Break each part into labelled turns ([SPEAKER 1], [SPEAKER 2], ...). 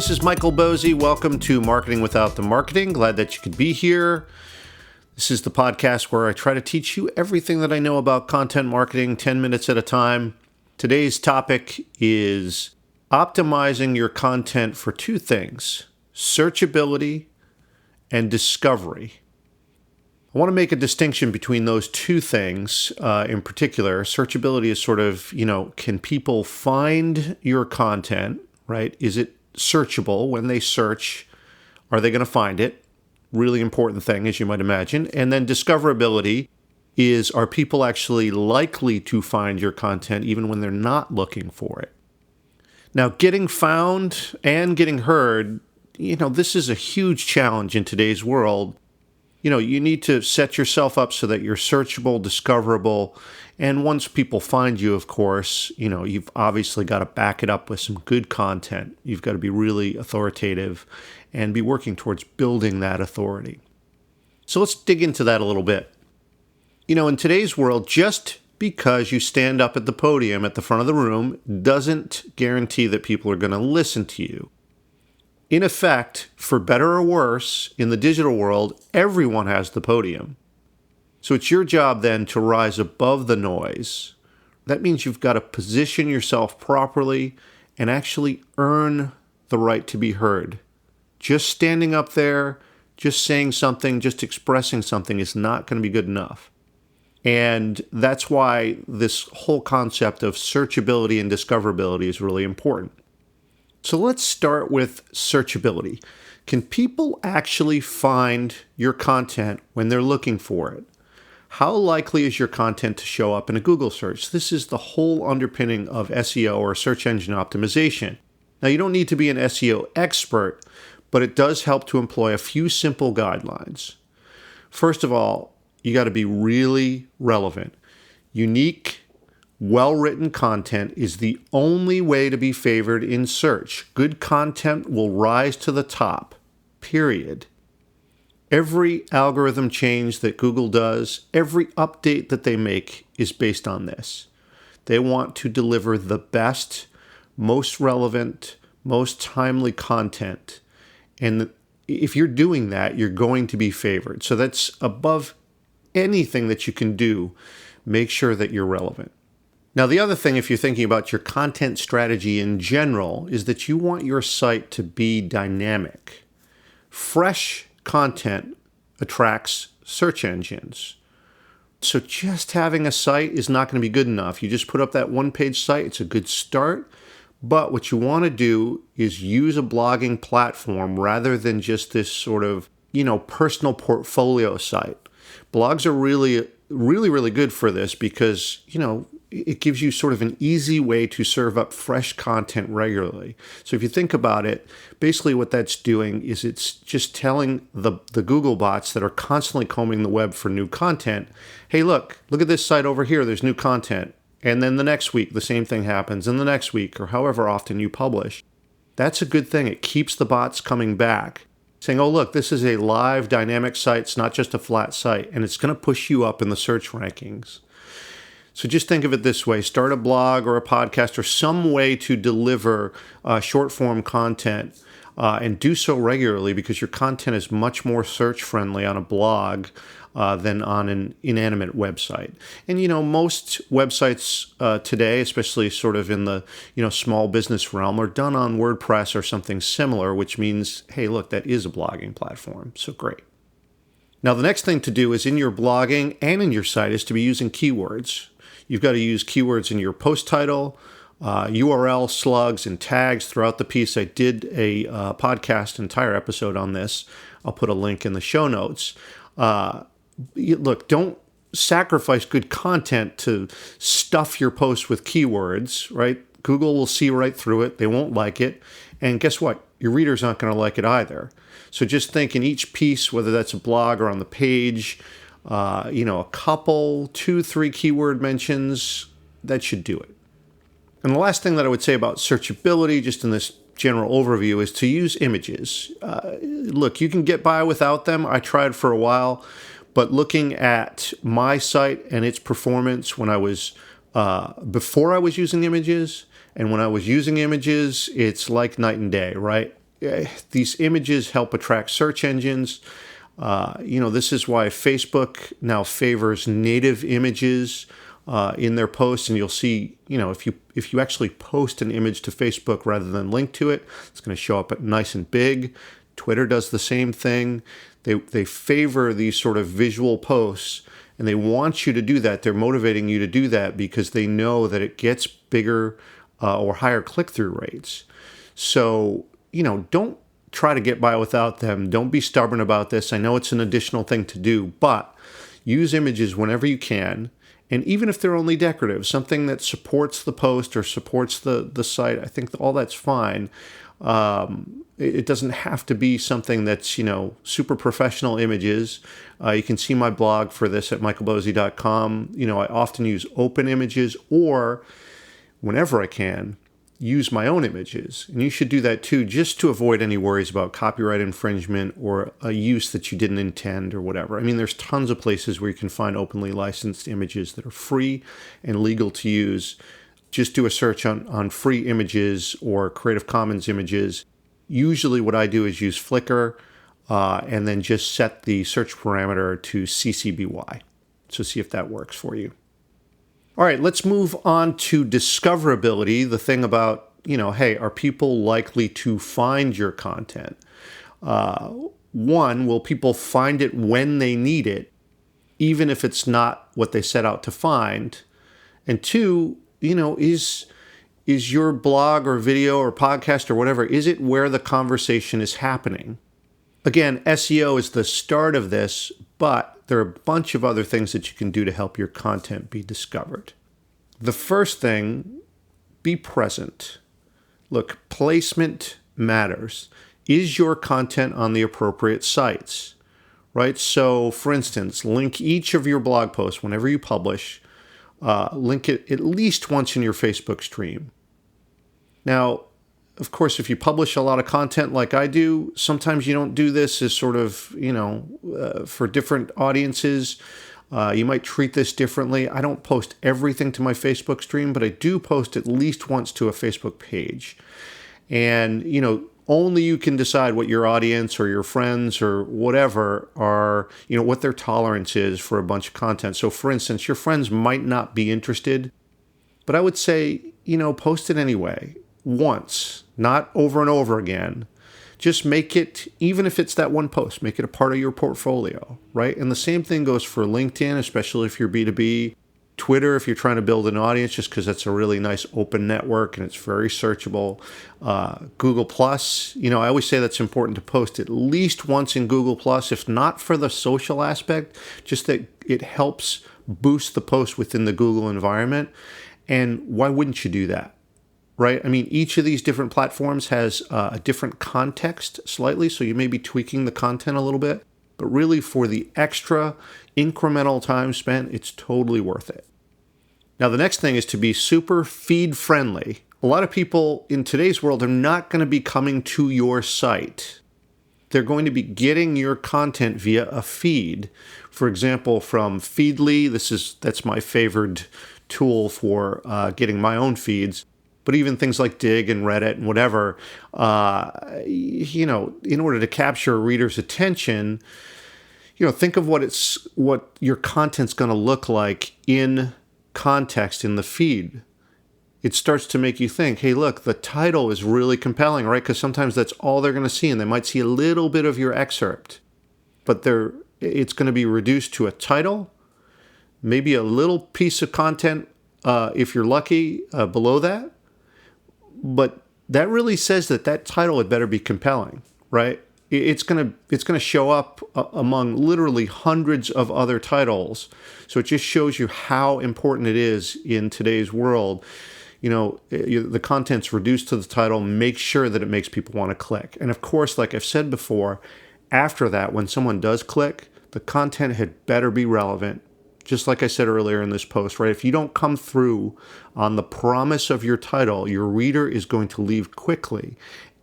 [SPEAKER 1] this is Michael Bosey. Welcome to Marketing Without the Marketing. Glad that you could be here. This is the podcast where I try to teach you everything that I know about content marketing 10 minutes at a time. Today's topic is optimizing your content for two things: searchability and discovery. I want to make a distinction between those two things in particular. Searchability is sort of, can people find your content, right? Is it searchable? When they search, are they going to find it? Really important thing, as you might imagine. And then discoverability is, are people actually likely to find your content even when they're not looking for it? Now, getting found and getting heard, this is a huge challenge in today's world. You need to set yourself up so that you're searchable, discoverable, and once people find you, of course, you've obviously got to back it up with some good content. You've got to be really authoritative and be working towards building that authority. So let's dig into that a little bit. In today's world, just because you stand up at the podium at the front of the room doesn't guarantee that people are going to listen to you. In effect, for better or worse, in the digital world, everyone has the podium. So it's your job then to rise above the noise. That means you've got to position yourself properly and actually earn the right to be heard. Just standing up there, just saying something, just expressing something is not going to be good enough. And that's why this whole concept of searchability and discoverability is really important. So let's start with searchability. Can people actually find your content when they're looking for it? How likely is your content to show up in a Google search? This is the whole underpinning of SEO, or search engine optimization. Now, you don't need to be an SEO expert, but it does help to employ a few simple guidelines. First of all, you got to be really relevant. Unique, well-written content is the only way to be favored in search. Good content will rise to the top, period. Every algorithm change that Google does, every update that they make is based on this. They want to deliver the best, most relevant, most timely content. And if you're doing that, you're going to be favored. So that's above anything that you can do. Make sure that you're relevant. Now, the other thing, if you're thinking about your content strategy in general, is that you want your site to be dynamic. Fresh content attracts search engines. So just having a site is not going to be good enough. You just put up that one-page site. It's a good start. But what you want to do is use a blogging platform rather than just this sort of, personal portfolio site. Blogs are really good for this because, it gives you sort of an easy way to serve up fresh content regularly. So if you think about it, basically what that's doing is it's just telling the Google bots that are constantly combing the web for new content, hey, look at this site over here, there's new content. And then the next week, the same thing happens, and the next week, or however often you publish. That's a good thing. It keeps the bots coming back, saying, oh, look, this is a live dynamic site. It's not just a flat site, and it's going to push you up in the search rankings. So just think of it this way. Start a blog or a podcast or some way to deliver short-form content and do so regularly, because your content is much more search-friendly on a blog than on an inanimate website. And, most websites today, especially sort of in the, small business realm, are done on WordPress or something similar, which means, hey, look, that is a blogging platform. So great. Now, the next thing to do is in your blogging and in your site is to be using keywords. You've got to use keywords in your post title, URL slugs, and tags throughout the piece. I did a podcast, entire episode on this. I'll put a link in the show notes. Look, don't sacrifice good content to stuff your post with keywords, right? Google will see right through it. They won't like it. And guess what? Your readers aren't going to like it either. So just think in each piece, whether that's a blog or on the page, a couple, 2-3 keyword mentions, that should do it. And the last thing that I would say about searchability, just in this general overview, is to use images. Look, you can get by without them. I tried for a while, but looking at my site and its performance when I was before I was using images, and when I was using images, it's like night and day, right? these images help attract search engines. This is why Facebook now favors native images in their posts, and you'll see, if you actually post an image to Facebook rather than link to it, it's going to show up nice and big. Twitter does the same thing. They favor these sort of visual posts, and they want you to do that. They're motivating you to do that because they know that it gets bigger or higher click-through rates. So, don't try to get by without them. Don't be stubborn about this. I know it's an additional thing to do, but use images whenever you can. And even if they're only decorative, something that supports the post or supports the site, I think all that's fine. It doesn't have to be something that's, super professional images. You can see my blog for this at michaelbosey.com. I often use open images, or whenever I can, use my own images. And you should do that too, just to avoid any worries about copyright infringement or a use that you didn't intend or whatever. I mean, there's tons of places where you can find openly licensed images that are free and legal to use. Just do a search on free images or Creative Commons images. Usually what I do is use Flickr and then just set the search parameter to CC BY. So see if that works for you. All right, let's move on to discoverability, the thing about, hey, are people likely to find your content? One, will people find it when they need it, even if it's not what they set out to find? And two, is your blog or video or podcast or whatever, is it where the conversation is happening? Again, SEO is the start of this, but there are a bunch of other things that you can do to help your content be discovered. The first thing, be present. Look, placement matters. Is your content on the appropriate sites, right? So, for instance, link each of your blog posts whenever you publish. Link it at least once in your Facebook stream. Now, of course, if you publish a lot of content like I do, sometimes you don't do this as sort of, for different audiences. You might treat this differently. I don't post everything to my Facebook stream, but I do post at least once to a Facebook page. And, only you can decide what your audience or your friends or whatever are, what their tolerance is for a bunch of content. So, for instance, your friends might not be interested, but I would say, post it anyway, once, not over and over again. Just make it, even if it's that one post, make it a part of your portfolio, right? And the same thing goes for LinkedIn, especially if you're B2B. Twitter, if you're trying to build an audience, just because that's a really nice open network and it's very searchable. Google Plus, I always say that's important to post at least once in Google Plus, if not for the social aspect, just that it helps boost the post within the Google environment. And why wouldn't you do that? Right? I mean, each of these different platforms has a different context slightly, so you may be tweaking the content a little bit, but really for the extra incremental time spent, it's totally worth it. Now, the next thing is to be super feed friendly. A lot of people in today's world are not going to be coming to your site. They're going to be getting your content via a feed. For example, from Feedly, that's my favored tool for getting my own feeds. But even things like Dig and Reddit and whatever, in order to capture a reader's attention, think of what your content's going to look like in context in the feed. It starts to make you think, hey, look, the title is really compelling, right? Because sometimes that's all they're going to see, and they might see a little bit of your excerpt, but it's going to be reduced to a title, maybe a little piece of content, if you're lucky, below that. But that really says that title had better be compelling, right? It's gonna show up among literally hundreds of other titles. So it just shows you how important it is in today's world. The content's reduced to the title. Make sure that it makes people want to click. And of course, like I've said before, after that, when someone does click, the content had better be relevant. Just like I said earlier in this post, right? If you don't come through on the promise of your title, your reader is going to leave quickly.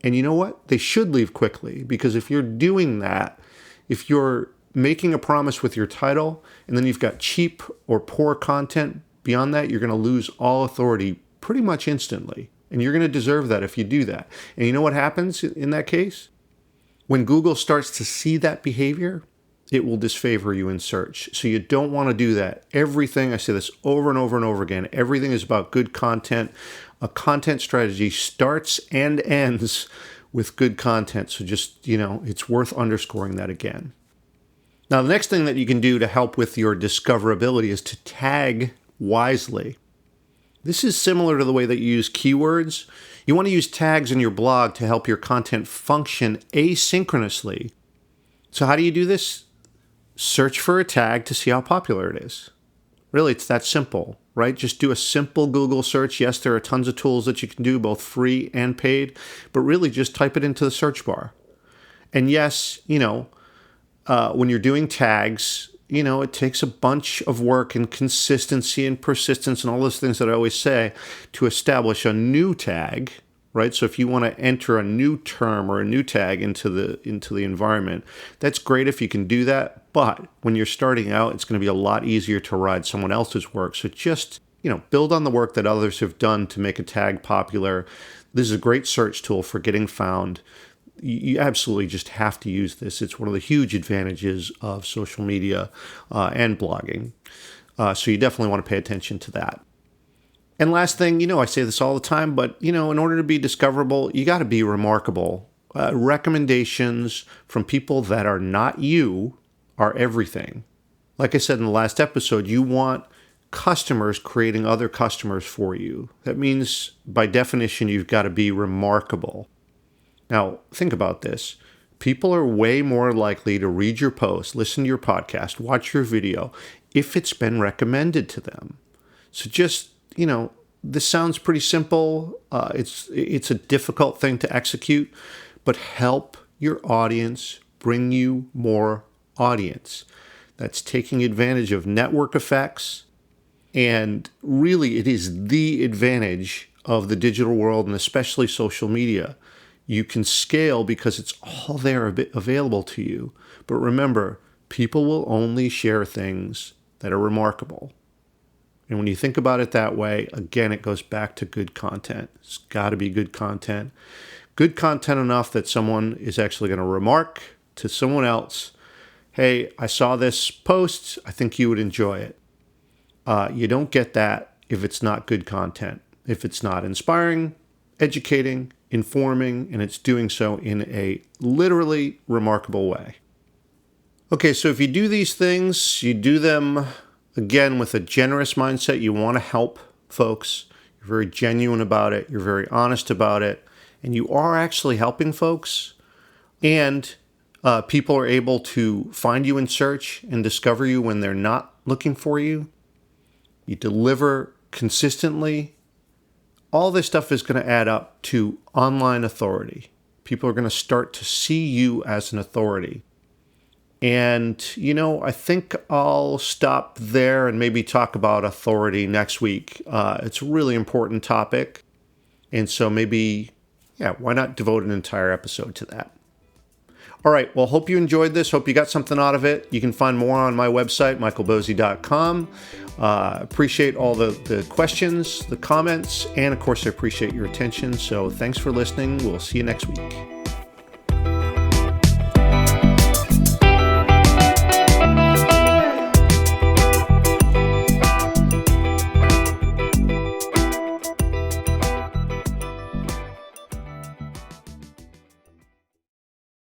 [SPEAKER 1] And you know what? They should leave quickly, because if you're doing that, if you're making a promise with your title and then you've got cheap or poor content beyond that, you're going to lose all authority pretty much instantly. And you're going to deserve that if you do that. And you know what happens in that case? When Google starts to see that behavior, it will disfavor you in search. So you don't want to do that. Everything, I say this over and over and over again, everything is about good content. A content strategy starts and ends with good content. So just, it's worth underscoring that again. Now, the next thing that you can do to help with your discoverability is to tag wisely. This is similar to the way that you use keywords. You want to use tags in your blog to help your content function asynchronously. So how do you do this? Search for a tag to see how popular it is. Really, it's that simple, right? Just do a simple Google search. Yes, there are tons of tools that you can do, both free and paid, but really just type it into the search bar. And yes, when you're doing tags, it takes a bunch of work and consistency and persistence and all those things that I always say to establish a new tag, right? So if you want to enter a new term or a new tag into the environment, that's great if you can do that. But when you're starting out, it's going to be a lot easier to ride someone else's work. So just, build on the work that others have done to make a tag popular. This is a great search tool for getting found. You absolutely just have to use this. It's one of the huge advantages of social media and blogging. So you definitely want to pay attention to that. And last thing, I say this all the time, but, in order to be discoverable, you got to be remarkable. Recommendations from people that are not you are everything. Like I said in the last episode, you want customers creating other customers for you. That means, by definition, you've got to be remarkable. Now, think about this. People are way more likely to read your post, listen to your podcast, watch your video, if it's been recommended to them. So just, this sounds pretty simple. It's a difficult thing to execute, but help your audience bring you more audience. That's taking advantage of network effects. And really, it is the advantage of the digital world and especially social media. You can scale because it's all there available to you. But remember, people will only share things that are remarkable. And when you think about it that way, again, it goes back to good content. It's got to be good content. Good content enough that someone is actually going to remark to someone else, hey, I saw this post. I think you would enjoy it. You don't get that if it's not good content. If it's not inspiring, educating, informing, and it's doing so in a literally remarkable way. Okay, so if you do these things, you do them, again, with a generous mindset. You want to help folks. You're very genuine about it. You're very honest about it. And you are actually helping folks. And people are able to find you in search and discover you when they're not looking for you. You deliver consistently. All this stuff is going to add up to online authority. People are going to start to see you as an authority. And, I think I'll stop there and maybe talk about authority next week. It's a really important topic. And so maybe, why not devote an entire episode to that? All right. Well, hope you enjoyed this. Hope you got something out of it. You can find more on my website, michaelbosey.com. Appreciate all the questions, the comments, and of course, I appreciate your attention. So thanks for listening. We'll see you next week.